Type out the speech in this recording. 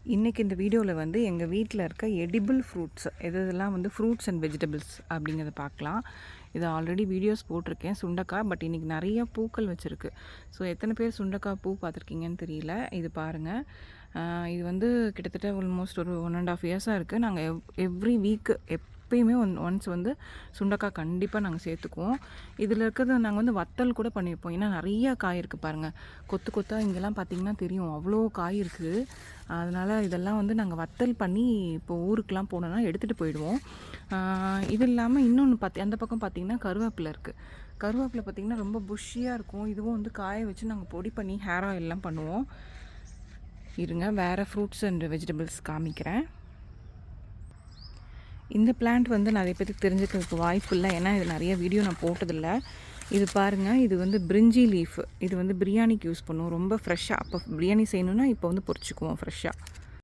இன்றைக்கி இந்த வீடியோவில் வந்து எங்கள் வீட்டில் இருக்க எடிபிள் ஃப்ரூட்ஸ் எதெல்லாம் வந்து ஃப்ரூட்ஸ் அண்ட் வெஜிடபிள்ஸ் அப்படிங்கிறத பார்க்கலாம். இது ஆல்ரெடி வீடியோஸ் போட்டிருக்கேன் சுண்டக்காய். பட் இன்றைக்கி நிறைய பூக்கள் வச்சுருக்கு. ஸோ எத்தனை பேர் சுண்டக்காய் பூ பார்த்துருக்கீங்கன்னு தெரியல. இது பாருங்கள். இது வந்து கிட்டத்தட்ட ஆல்மோஸ்ட் ஒரு 1.5 இயர்ஸாக இருக்குது. நாங்கள் எவ்ரி வீக்கு எப்பயுமே ஒன்ஸ் வந்து சுண்டக்காய் கண்டிப்பாக நாங்கள் சேர்த்துக்குவோம். இதில் இருக்கிறத நாங்கள் வந்து வத்தல் கூட பண்ணியிருப்போம். ஏன்னா நிறையா காய் இருக்குது பாருங்கள். கொத்து கொத்தாக இங்கெல்லாம் பார்த்திங்கன்னா தெரியும், அவ்வளோ காய் இருக்குது. அதனால் இதெல்லாம் வந்து நாங்கள் வத்தல் பண்ணி இப்போ ஊருக்கெலாம் போனோன்னா எடுத்துகிட்டு போயிடுவோம். இது இல்லாமல் இன்னொன்று அந்த பக்கம் பார்த்திங்கன்னா கருவேப்பிலை இருக்குது. கருவேப்பிலை பார்த்திங்கன்னா ரொம்ப புஷ்ஷியாக இருக்கும். இதுவும் வந்து காய வச்சு நாங்கள் பொடி பண்ணி ஹேர் ஆயிலெலாம் பண்ணுவோம். இருங்க, வேறு ஃப்ரூட்ஸ் அண்ட் வெஜிடபிள்ஸ் காமிக்கிறேன். இந்த பிளான்ட் வந்து நிறைய பேருக்கு தெரிஞ்சுக்கிறதுக்கு வாய்ப்பு இல்லை, ஏன்னா இது நிறைய வீடியோ நான் போட்டதில்லை. இது பாருங்கள், இது வந்து பிரிஞ்சி லீஃப். இது வந்து பிரியாணிக்கு யூஸ் பண்ணுவோம். ரொம்ப ஃப்ரெஷ்ஷாக அப்போ பிரியாணி செய்யணுன்னா இப்போ வந்து பொரிச்சுக்குவோம் ஃப்ரெஷ்ஷாக.